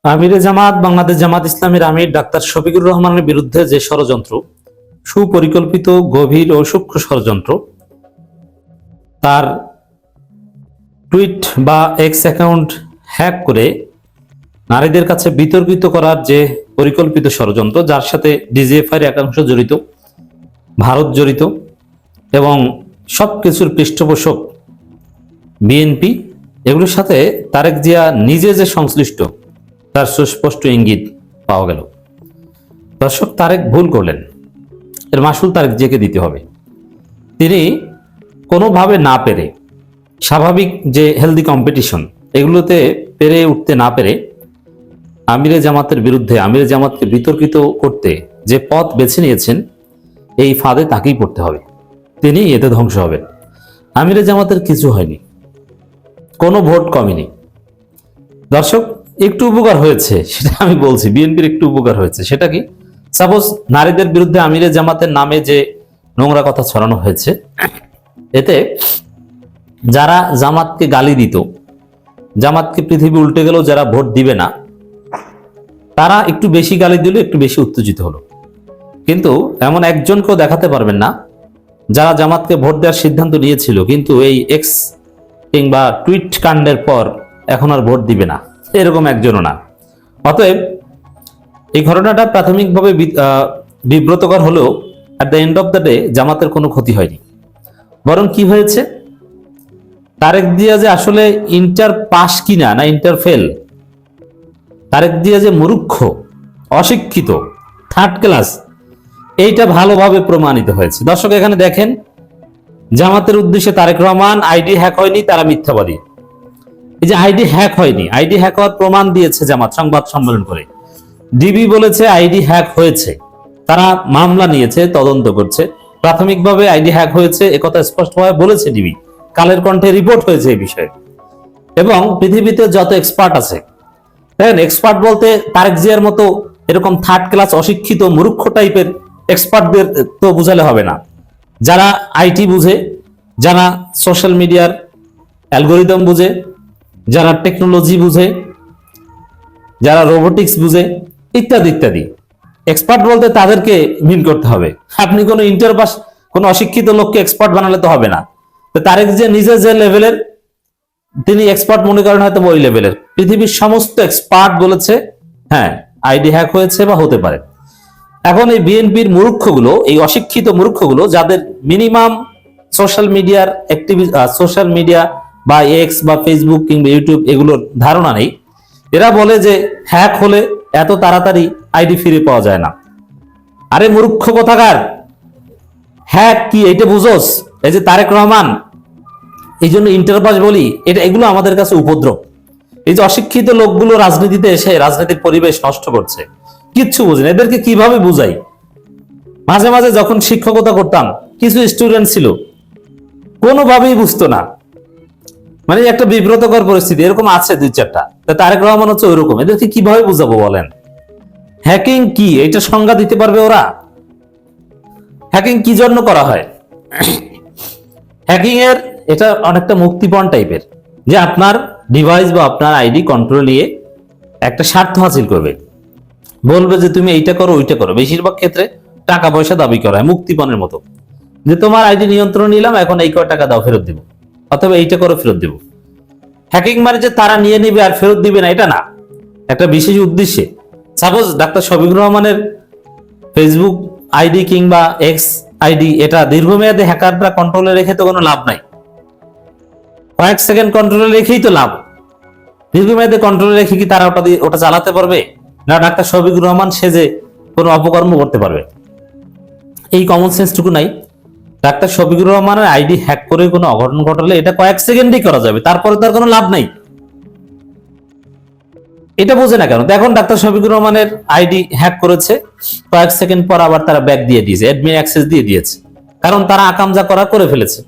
আমিরে জামাত বাংলাদেশ জামাত ইসলামীর আমির ডাক্তার শফিকুর রহমানের বিরুদ্ধে যে ষড়যন্ত্র, সুপরিকল্পিত গভীর ও সূক্ষ্ম ষড়যন্ত্র, তার টুইট বা এক্স অ্যাকাউন্ট হ্যাক করে নারীদের কাছে বিতর্কিত করার যে পরিকল্পিত ষড়যন্ত্র, যার সাথে ডিজিএফআইয়ের একাংশ জড়িত, ভারত জড়িত এবং সবকিছুর পৃষ্ঠপোষক বিএনপি, এগুলোর সাথে তারেক জিয়া নিজে যে সংশ্লিষ্ট তার সুস্পষ্ট ইঙ্গিত পাওয়া গেল। দর্শক, তারেক ভুল করলেন, এর মাসুল তারেক জিয়াকে দিতে হবে। তিনি কোনোভাবে না পেরে, স্বাভাবিক যে হেলদি কম্পিটিশন এগুলোতে পেরে উঠতে না পেরে আমিরে জামাতের বিরুদ্ধে, আমিরে জামাতকে বিতর্কিত করতে যে পথ বেছে নিয়েছেন, এই ফাঁদে তাকেই পড়তে হবে। তিনি এতে ধ্বংস হবেন। আমিরে জামাতের কিছু হয়নি, কোনো ভোট কমেনি। দর্শক, একটু উপকার হয়েছে, সেটা আমি বলছি, বিএনপির একটু উপকার হয়েছে। সেটা কি? সাপোজ নারীদের বিরুদ্ধে আমিরে জামাতের নামে যে নোংরা কথা ছড়ানো হয়েছে, এতে যারা জামাতকে গালি দিত, জামাতকে পৃথিবী উল্টে গেল, যারা ভোট দিবে না, তারা একটু বেশি গালি দিল, একটু বেশি উত্তেজিত হলো। কিন্তু এমন একজনকেও দেখাতে পারবেন না যারা জামাতকে ভোট দেওয়ার সিদ্ধান্ত নিয়েছিল কিন্তু এই এক্স কিংবা টুইট কাণ্ডের পর এখন আর ভোট দিবে না, এরকম একজনও না। অতএব এই ঘটনাটা প্রাথমিকভাবে বিব্রতকর হলেও at the end of the day জামাতের কোনো ক্ষতি হয়নি। বরং কি হয়েছে, তারেক জিয়া যে আসলে ইন্টার পাস কিনা না ইন্টার ফেল, তারেক জিয়া যে মূর্খ, অশিক্ষিত, থার্ড ক্লাস, এইটা ভালোভাবে প্রমাণিত হয়েছে। দর্শক, এখানে দেখেন, জামাতের উদ্দেশ্যে তারেক রহমান আইডি হ্যাক হয়নি, তারা মিথ্যাবাদী। এই যে আইডি হ্যাক হয়নি, আইডি হ্যাক হওয়ার প্রমাণ দিয়েছে জামাত সংবাদ সম্মেলন করে। ডিবি বলেছে আইডি হ্যাক হয়েছে, তারা মামলা নিয়েছে, তদন্ত করছে। প্রাথমিকভাবে আইডি হ্যাক হয়েছে একথা স্পষ্টভাবে বলেছে ডিবি, কালের কণ্ঠে রিপোর্ট হয়েছে এই বিষয়ে। এবং পৃথিবীতে যত এক্সপার্ট আছে, দেখেন, এক্সপার্ট বলতে তারেক জিয়ার মতো এরকম থার্ড ক্লাস অশিক্ষিত মূর্খ টাইপের এক্সপার্টদের তো বুঝালে হবে না। যারা আইটি বুঝে, যারা সোশ্যাল মিডিয়ার অ্যালগোরিদম বুঝে, যারা টেকনোলজি বুঝে, যারা রোবোটিক্স বুঝে, ইত্যাদি ইত্যাদি, এক্সপার্ট বলতে তাদেরকে মিন করতে হবে। আপনি কোনো ইন্টার পাস, কোনো অশিক্ষিত লোককে এক্সপার্ট বানালে তো হবে না। তো তারেক যে নিজে যে লেভেলের, তিনি এক্সপার্ট মনে করেন হয়তো ওই লেভেলের। পৃথিবীর সমস্ত এক্সপার্ট বলেছে হ্যাঁ আইডি হ্যাক হয়েছে বা হতে পারে। এখন এই বিএনপির মূর্খগুলো, এই অশিক্ষিত মূর্খগুলো, যাদের মিনিমাম সোশ্যাল মিডিয়ার সোশ্যাল মিডিয়া বা এক্স বা ফেসবুক কিংবা ইউটিউব এগুলোর ধারণা নেই, এরা বলে যে হ্যাক হলে এত তাড়াতাড়ি আইডি ফিরে পাওয়া যায় না। আরে মূর্খ কোথাকার, হ্যাক কি এটা বুঝোস? এই যে তারেক রহমান, এই জন্য ইন্টারপাস বলি, এগুলো আমাদের কাছে উপদ্রব। এই যে অশিক্ষিত লোকগুলো রাজনীতিতে এসে রাজনীতির পরিবেশ নষ্ট করছে, কিচ্ছু বুঝেন, এদেরকে কিভাবে বুঝাই? মাঝে মাঝে যখন শিক্ষকতা করতাম, কিছু স্টুডেন্ট ছিল কোনোভাবেই বুঝতো না, মানে একটা বিব্রতকর পরিস্থিতি এরকম আছে দুই চারটা। তারেক রহমান হচ্ছে ওইরকম, এদেরকে কিভাবে বুঝাবো বলেন? হ্যাকিং কি এটা সংজ্ঞা দিতে পারবে ওরা? হ্যাকিং কি জন্য করা হয়? হ্যাকিং এর এটা অনেকটা মুক্তিপণ টাইপের, যে আপনার ডিভাইস বা আপনার আইডি কন্ট্রোল নিয়ে একটা স্বার্থ হাসিল করবে, বলবে যে তুমি এইটা করো ওইটা করো। বেশিরভাগ ক্ষেত্রে টাকা পয়সা দাবি করা হয়, মুক্তিপণের মতো, যে তোমার আইডি নিয়ন্ত্রণ নিলাম, এখন এই কয় টাকা দাও, ফেরত দিব, অথবা এইটা করো ফেরত দিব। হ্যাকিং মানে যে তারা নিয়ে নিবে আর ফেরত দিবে না, এটা না, একটা বিশেষ উদ্দেশ্যে। সাপোজ ডাক্তার শফিকুর রহমানের ফেসবুক আইডি কিংবা এক্স আইডি, এটা দীর্ঘমেয়াদী হ্যাকাররা কন্ট্রোলে রেখে তো কোনো লাভ নাই, কয়েক সেকেন্ড কন্ট্রোলে রেখেই তো লাভ। দীর্ঘমেয়াদী কন্ট্রোলে রেখে কি তারা ওটা চালাতে পারবে? না ডাক্তার শফিকুর রহমান সেজে কোনো অপকর্ম করতে পারবে? এই কমন সেন্সটুকু নাই। ডাক্তার শফিকুর রহমানের আইডি হ্যাক করে কোনো অঘটন ঘটালে এটা কয়েক সেকেন্ডেই করা যাবে, তারপরে তার কোনো লাভ নাই। এটা বোঝে না কেন? এখন ডাক্তার শফিকুর রহমানের আইডি হ্যাক করেছে, কয়েক সেকেন্ড পর আবার তারা ব্যাক দিয়ে দিয়েছে, অ্যাডমিন অ্যাক্সেস দিয়ে দিয়েছে, কারণ তারা আকামজা করা করে ফেলেছে,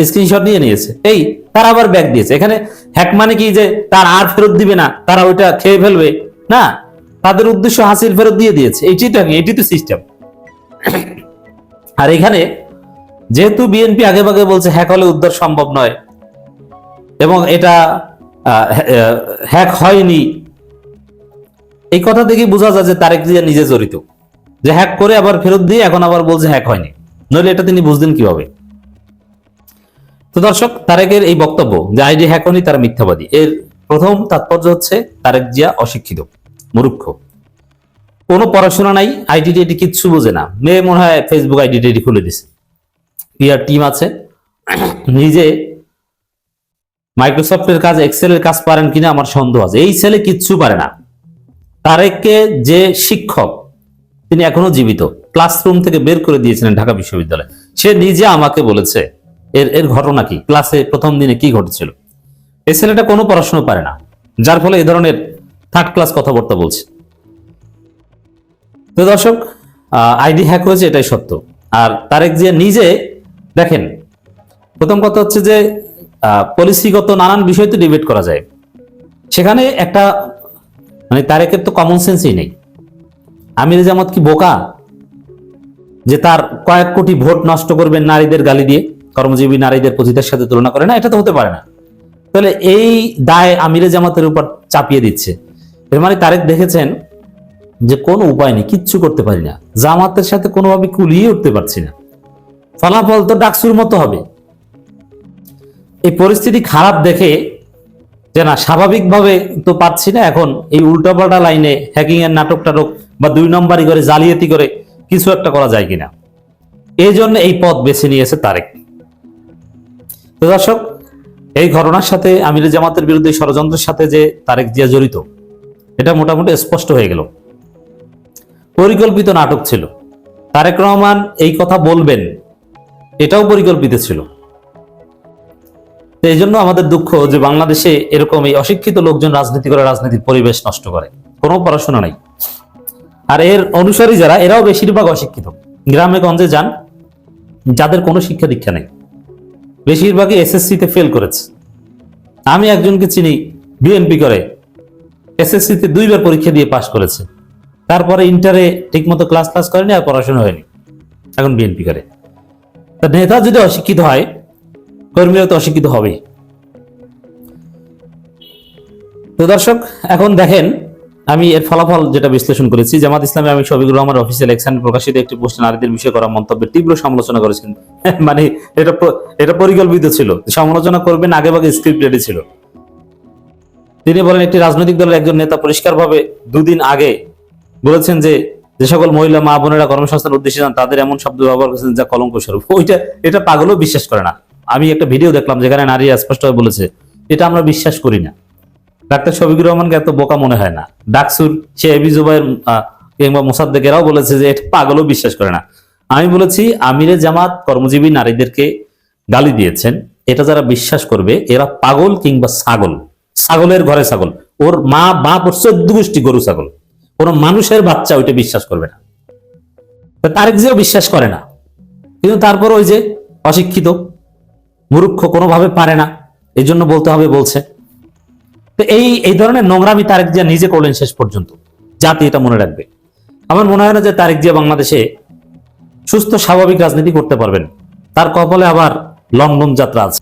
স্ক্রিনশট নিয়ে নিয়েছে, এই তারা আবার ব্যাক দিয়েছে। এখানে হ্যাক মানে কি যে তার আর ফেরত দিবে না, তারা ওইটা খেয়ে ফেলবে না, তাদের উদ্দেশ্য হাসিল ফেরত দিয়ে দিয়েছে। এটি তো সিস্টেম। আর এখানে যেহেতু বিএনপি আগে ভাগে বলছে হ্যাক হলে উদ্ধার সম্ভব নয় এবং এটা হ্যাক হয়নি, এই কথা থেকে বোঝা যায় যে তারেক জিয়া নিজে জড়িত, যে হ্যাক করে আবার ফেরত দিয়ে এখন আবার বলছে হ্যাক হয়নি, নইলে এটা তিনি বুঝতেন কিভাবে? তো দর্শক, তারেকের এই বক্তব্য যে আইডি হ্যাক হয়নি তারা মিথ্যাবাদী, এর প্রথম তাৎপর্য হচ্ছে তারেক জিয়া অশিক্ষিত, মূর্খ, কোনো পড়াশোনা নাই, আইডি কিচ্ছু বোঝে না। মেয়ে মনে হয় ফেসবুক আইডি খুলে দিছে, পিআর টিম আছে, নিজে মাইক্রোসফটের কাজ, এক্সেলের কাজ পারেন কিনা আমার সন্দেহ আছে। এই ছেলে কিচ্ছু পারে না। তারেককে যে শিক্ষক, তিনি এখনো জীবিত, ক্লাসরুম থেকে বের করে দিয়েছিলেন ঢাকা বিশ্ববিদ্যালয়, সে নিজে আমাকে বলেছে এর এর ঘটনা কি, ক্লাসে প্রথম দিনে কি ঘটেছিল। এই ছেলেটা কোনো পড়াশোনা পারে না, যার ফলে এই ধরনের থার্ড ক্লাস কথাবার্তা বলছে। তো দর্শক, আইডি হ্যাক হয়েছে এটাই সত্য। আর তারেক জিয়া নিজে দেখেন, প্রথম কথা হচ্ছে যে পলিসিগত নানান বিষয় তো ডিবেট করা যায়, সেখানে একটা মানে তারেকের তো কমন সেন্সই নেই। আমির জামাত কি বোকা যে তার কয়েক কোটি ভোট নষ্ট করবেন নারীদের গালি দিয়ে, কর্মজীবী নারীদের পতিতার সাথে তুলনা করে? না, এটা তো হতে পারে না। তাহলে এই দায় আমির জামাতের উপর চাপিয়ে দিচ্ছে। এর মানে তারেক দেখেছেন যে কোনো উপায় নেই, কিচ্ছু করতে পারি না, জামাতের সাথে কোনোভাবে কুলিয়ে উঠতে পারছি না, ফলাফল তো ডাকসুর মতো হবে। এই পরিস্থিতি খারাপ দেখে যে না, স্বাভাবিকভাবে তো পাচ্ছি না, এখন এই উল্টাপাল্টা লাইনে হ্যাকিং এর নাটক টাটক বা 2 নম্বরই করে জালিয়াতি করে কিছু একটা করা যায় কিনা, এই জন্য এই পথ বেছে নিয়েছে তারেক। তো দর্শক, এই ঘটনার সাথে আমির জামাতের বিরুদ্ধে ষড়যন্ত্রের সাথে যে তারেক জিয়া জড়িত, এটা মোটামুটি স্পষ্ট হয়ে গেল। পরিকল্পিত নাটক ছিল। তারেক রহমান এই কথা বলবেন, এটাও পরিকল্পিত ছিল। এই জন্য আমাদের দুঃখ যে বাংলাদেশে এরকম এই অশিক্ষিত লোকজন রাজনীতি করে, রাজনীতির পরিবেশ নষ্ট করে, কোনো পড়াশোনা নাই। আর এর অনুসারী যারা, এরাও বেশিরভাগ অশিক্ষিত। গ্রামে গঞ্জে যান, যাদের কোনো শিক্ষা দীক্ষা নেই, বেশিরভাগই এসএসসি তে ফেল করেছে। আমি একজনকে চিনি, বিএনপি করে, এসএসসি তে 2 বার পরীক্ষা দিয়ে পাশ করেছে, তারপরে ইন্টারে ঠিকমতো ক্লাস করেনি, আর পড়াশোনা হয়নি, এখন বিএনপি করে। তা নেতা যদি অশিক্ষিত হয়, কর্মীরা তো অশিক্ষিত হবেই। তো দর্শক, এখন দেখেন, আমি এর ফলাফল যেটা বিশ্লেষণ করেছি, জামাত ইসলামী আমি শফিকুর রহমানের অফিসিয়াল এক্সানে প্রকাশিত একটি পোস্টে নারীদের বিষয়ে করা মন্তব্যের তীব্র সমালোচনা করেছেন। মানে এটা পরিকল্পিত ছিল, সমালোচনা করবেন, আগে ভাগে স্ক্রিপ্ট রেডি ছিল। তিনি বলেন, একটি রাজনৈতিক দলের একজন নেতা পরিষ্কারভাবে 2 দিন আগে বলেছেন যে যে সকল মহিলা মা বোনেরা কর্মসংস্থানের উদ্দেশ্যে যান, তাদের এমন শব্দ ব্যবহার করেছেন যা কলঙ্ক স্বরূপ। এটা পাগলও বিশ্বাস করে না। আমি একটা ভিডিও দেখলাম যেখানে নারী স্পষ্টভাবে বলেছে, এটা আমরা বিশ্বাস করি না। ডাক্তার শফিকুর রহমানকে এত বোকা মনে হয় না। ডাকসুর সে এবি জুবাইর কিংবা মোসাদ্দেকেরাও বলেছে যে এটা পাগলও বিশ্বাস করে না। আমি বলেছি, আমিরে জামাত কর্মজীবী নারীদেরকে গালি দিয়েছেন, এটা যারা বিশ্বাস করবে এরা পাগল কিংবা ছাগল, ছাগলের ঘরে ছাগল। ওর মা বাপ ওর 14 গোষ্ঠী গরু ছাগল, কোনো মানুষের বাচ্চা ওইটা বিশ্বাস করবে না। তারেক জিয়াও বিশ্বাস করে না, কিন্তু তারপর ওই যে অশিক্ষিত মূর্খ, কোনোভাবে পারে না, এই জন্য বলতে হবে বলছে। তো এই ধরনের নোংরামি তারেক জিয়া নিজে করলেন শেষ পর্যন্ত, জাতি এটা মনে রাখবে। আমার মনে হয় না যে তারেক জিয়া বাংলাদেশে সুস্থ স্বাভাবিক রাজনীতি করতে পারবেন। তার কপালে আবার লন্ডন যাত্রা আছে।